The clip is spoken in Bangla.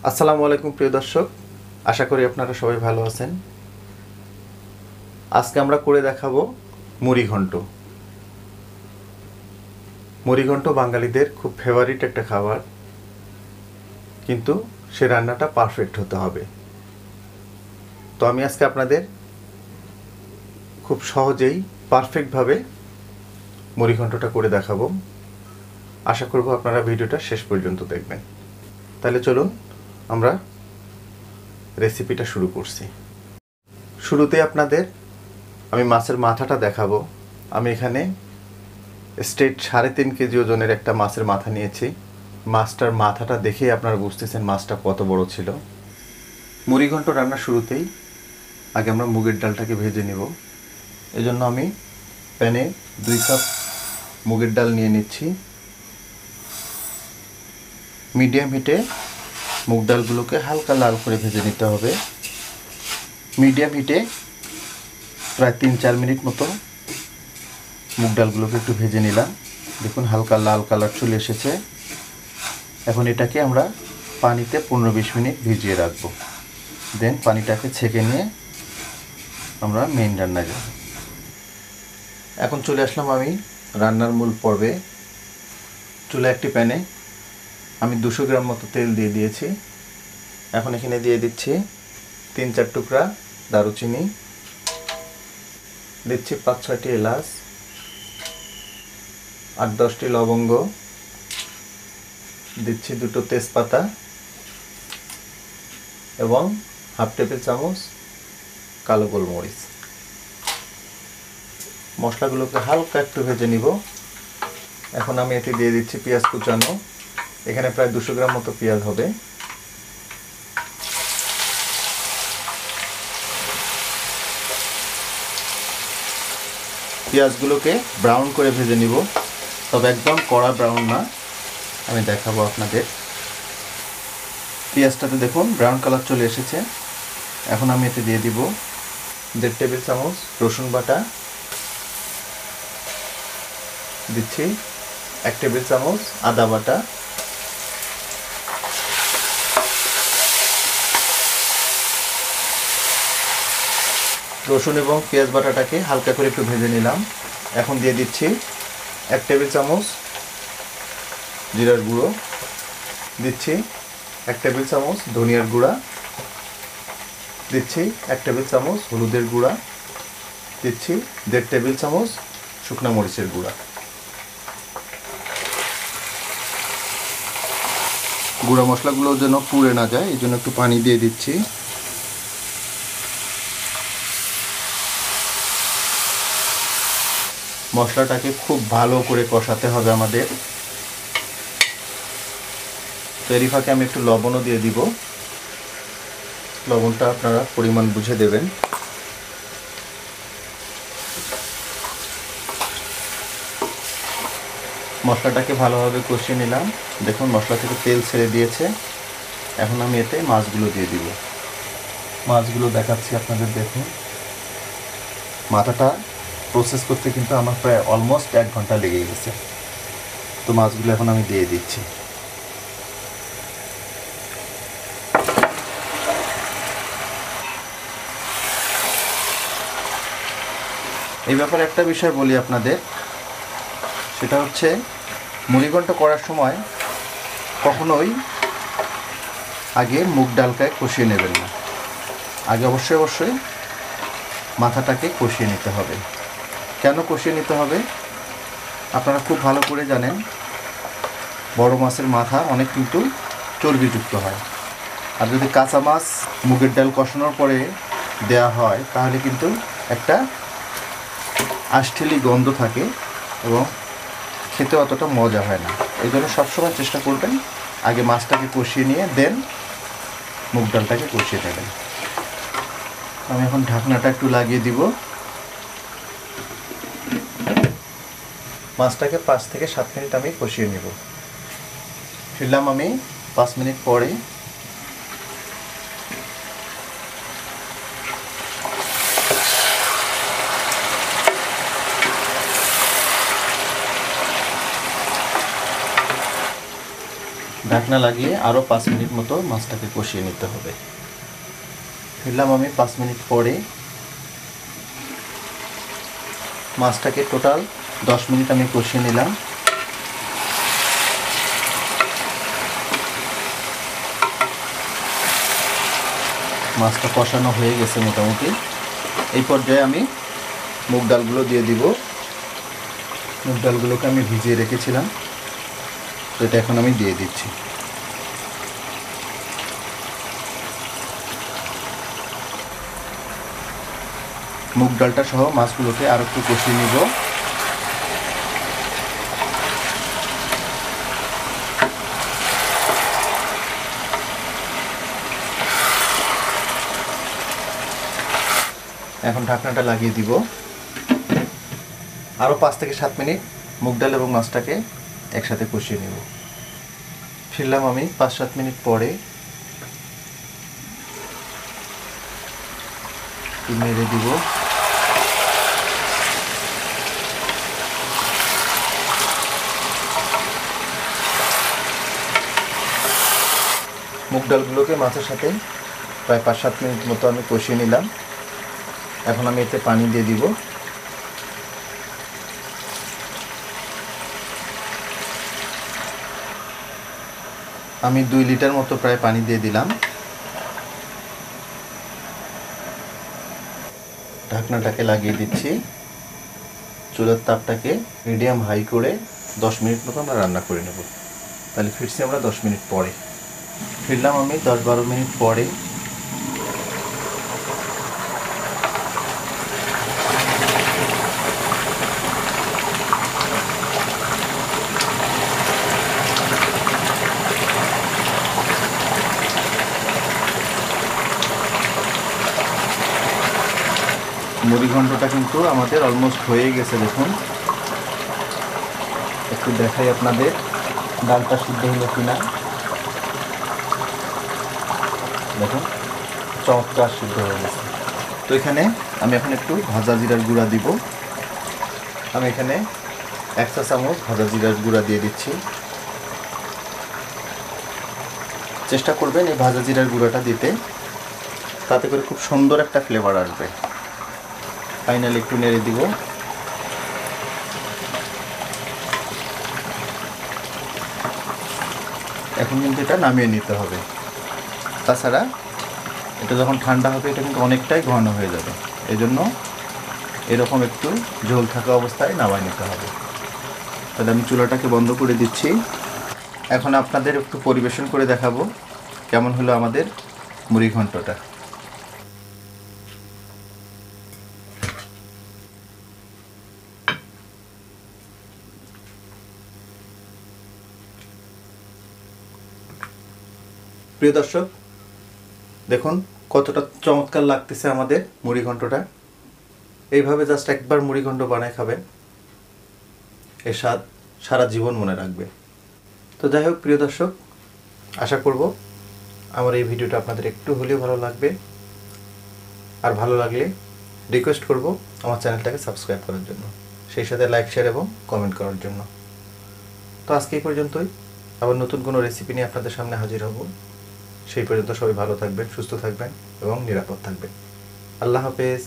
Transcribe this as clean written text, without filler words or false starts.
আসসালামু আলাইকুম প্রিয় দর্শক, আশা করি আপনারা সবাই ভালো আছেন। আজকে আমরা করে দেখাবো মুড়িঘন্ট। মুড়িঘন্ট বাঙালিদের খুব ফেভারিট একটা খাবার, কিন্তু সে রান্নাটা পারফেক্ট হতে হবে। তো আমি আজকে আপনাদের খুব সহজেই পারফেক্টভাবে মুড়িঘন্টটা করে দেখাবো। আশা করব আপনারা ভিডিওটা শেষ পর্যন্ত দেখবেন। তাহলে চলুন আমরা রেসিপিটা শুরু করছি। শুরুতে আপনাদের আমি মাছের মাথাটা দেখাবো। আমি এখানে স্ট্রেট 3.5 কেজি ওজনের একটা মাছের মাথা নিয়েছি। মাছটার মাথাটা দেখেই আপনারা বুঝতেছেন মাছটা কত বড় ছিল। মুড়িঘন্ট রান্নার শুরুতেই আগে আমরা মুগের ডালটাকে ভেজে নেব। এজন্য আমি প্যানে 2 কাপ মুগের ডাল নিয়ে নিচ্ছি। মিডিয়াম হিটে মুগ ডালগুলোকে হালকা লাল করে ভেজে নিতে হবে। মিডিয়াম হিটে প্রায় 3-4 মিনিট মতো মুগ ডালগুলোকে একটু ভেজে নিলাম। দেখুন হালকা লাল কালার চলে এসেছে। এখন এটাকে আমরা পানিতে 15-20 মিনিট ভিজিয়ে রাখবো। দেন পানিটাকে ছেঁকে নিয়ে আমরা মেইন রান্নায় যাব। এখন চলে আসলাম আমি রান্নার মূল পর্বে। চুলা একটি প্যানে আমি 200 গ্রাম মতো তেল দিয়ে দিয়েছি। এখন এখানে দিয়ে দিচ্ছি 3-4 টুকরা দারুচিনি, দিচ্ছি 5-6টি এলাচ, 8-10টি লবঙ্গ, দিচ্ছি 2টো তেজপাতা এবং হাফ টেবিল চামচ কালো গোলমরিচ। মশলাগুলোকে হালকা একটু ভেজে নিব। এখন আমি এতে দিয়ে দিচ্ছি পেঁয়াজ কুচানো। এখানে প্রায় 200 গ্রাম মতো পেঁয়াজ হবে। পেঁয়াজগুলোকে ব্রাউন করে ভেজে নিব, তবে একদম কড়া ব্রাউন না। আমি দেখাবো আপনাদের। পেঁয়াজটাতে দেখুন ব্রাউন কালার চলে এসেছে। এখন আমি এতে দিয়ে দিব 1.5 টেবিল চামচ রসুন বাটা, দিচ্ছি 1 টেবিল চামচ আদা বাটা, রসুন এবং পেঁয়াজ বাটাটাকে হালকা করে একটু ভেজে নিলাম। এখন দিয়ে দিচ্ছি 1 টেবিল চামচ জিরার গুঁড়ো, দিচ্ছি 1 টেবিল চামচ ধনিয়ার গুঁড়া, দিচ্ছি 1 টেবিল চামচ হলুদের গুঁড়া, দিচ্ছি 1.5 টেবিল চামচ শুকনো মরিচের গুঁড়া। গুঁড়া মশলাগুলো যেন পুড়ে না যায় এই জন্য একটু পানি দিয়ে দিচ্ছি। মশলাটাকে খুব ভালো করে কষাতে হবে আমাদের। তো এরই ফাঁকে আমি একটু লবণও দিয়ে দিব। লবণটা আপনারা পরিমাণ বুঝে দেবেন। মশলাটাকে ভালোভাবে কষিয়ে নিলাম। দেখুন মশলা থেকে তেল ছেড়ে দিয়েছে। এখন আমি এতে মাছগুলো দিয়ে দিব। মাছগুলো দেখাচ্ছি আপনাদের। দেখুন মাথাটা প্রসেস করতে কিন্তু আমার প্রায় অলমোস্ট 1 ঘন্টা লেগে গেছে। তো মাছগুলো এখন আমি দিয়ে দিচ্ছি। এই ব্যাপারে একটা বিষয় বলি আপনাদের, সেটা হচ্ছে মুড়িঘন্ট করার সময় কখনোই আগে মুগ ডালকে কষিয়ে নেবেন না। আগে অবশ্যই মাথাটাকে কষিয়ে নিতে হবে। কেন কষিয়ে নিতে হবে আপনারা খুব ভালো করে জানেন। বড় মাছের মাথা অনেক কিন্তু চর্বিযুক্ত হয়। আর যদি কাঁচা মাছ মুগের ডাল কষানোর পরে দেয়া হয় তাহলে কিন্তু একটা আষ্টেলি গন্ধ থাকে এবং খেতে অতটা মজা হয় না। এই জন্য সবসময় চেষ্টা করবেন আগে মাছটাকে কষিয়ে নিয়ে দেন মুগ ডালটাকে কষিয়ে নেবেন। আমি এখন ঢাকনাটা একটু লাগিয়ে দিব। মাছটাকে 5 থেকে 7 মিনিট আমি কষিয়ে নেব। ফিরলাম আমি 5 মিনিট পরে। ঢাকনা লাগিয়ে আরও 5 মিনিট মতো মাছটাকে কষিয়ে নিতে হবে। ফিরলাম আমি 5 মিনিট পরে। মাছটাকে টোটাল 10 মিনিট আমি কষিয়ে নিলাম। মাছটা কষানো হয়ে গেছে মোটামুটি। এই পর্যায়ে আমি মুগ ডালগুলো দিয়ে দিব। মুগ ডালগুলোকে আমি ভিজিয়ে রেখেছিলাম, তো এটা এখন আমি দিয়ে দিচ্ছি। মুগ ডালটা সহ মাছগুলোকে আরো একটু কষিয়ে নিব। এখন ঢাকনাটা লাগিয়ে দিব। আরও 5 থেকে 7 মিনিট মুগ ডাল এবং মাছটাকে একসাথে কষিয়ে নেব। ফিরলাম আমি 5-7 মিনিট পরে। নেড়ে দিব। মুগ ডালগুলোকে মাছের সাথে প্রায় 5-7 মিনিট মতো আমি কষিয়ে নিলাম। এখন আমি এতে পানি দিয়ে দিব। আমি 2 লিটার মতো প্রায় পানি দিয়ে দিলাম। ঢাকনাটাকে লাগিয়ে দিচ্ছি। চুলার তাপটাকে মিডিয়াম হাই করে 10 মিনিট মতো আমরা রান্না করে নেব। তাহলে ফিরছি আমরা 10 মিনিট পরে। ফিরলাম আমি 10-12 মিনিট পরে। মুড়িঘন্টটা কিন্তু আমাদের অলমোস্ট হয়ে গেছে। দেখুন, একটু দেখাই আপনাদের ডালটা সিদ্ধ হলো কিনা। দেখুন, চমৎকার সিদ্ধ হয়ে গেছে। তো এখানে আমি এখন একটু ভাজা জিরার গুঁড়া দিব। আমি এখানে 1 চা চামচ ভাজা জিরার গুঁড়া দিয়ে দিচ্ছি। চেষ্টা করবেন এই ভাজা জিরার গুঁড়াটা দিতে, তাতে করে খুব সুন্দর একটা ফ্লেভার আসবে। ফাইনালি একটু নেড়ে দিব। এখন কিন্তু এটা নামিয়ে নিতে হবে, তাছাড়া এটা যখন ঠান্ডা হবে এটা কিন্তু অনেকটাই ঘন হয়ে যাবে। এই জন্য এরকম একটু ঝোল থাকা অবস্থায় নামায় নিতে হবে। তাহলে আমি চুলাটাকে বন্ধ করে দিচ্ছি। এখন আপনাদের একটু পরিবেশন করে দেখাবো কেমন হলো আমাদের মুড়িঘন্টটা। প্রিয় দর্শক, দেখুন কতটা চমৎকার লাগতেছে আমাদের মুড়িঘন্টটা। এইভাবে জাস্ট একবার মুড়িঘন্ট বানায় খাবেন, এর স্বাদ সারা জীবন মনে রাখবে। তো যাই হোক প্রিয় দর্শক, আশা করব আমার এই ভিডিওটা আপনাদের একটু হলেও ভালো লাগবে। আর ভালো লাগলে রিকোয়েস্ট করব আমার চ্যানেলটাকে সাবস্ক্রাইব করার জন্য, সেই সাথে লাইক, শেয়ার এবং কমেন্ট করার জন্য। তো আজকে এই পর্যন্তই। আবার নতুন কোনো রেসিপি নিয়ে আপনাদের সামনে হাজির হব। সেই পর্যন্ত সবাই ভালো থাকবেন, সুস্থ থাকবেন এবং নিরাপদ থাকবেন। আল্লাহ হাফেজ।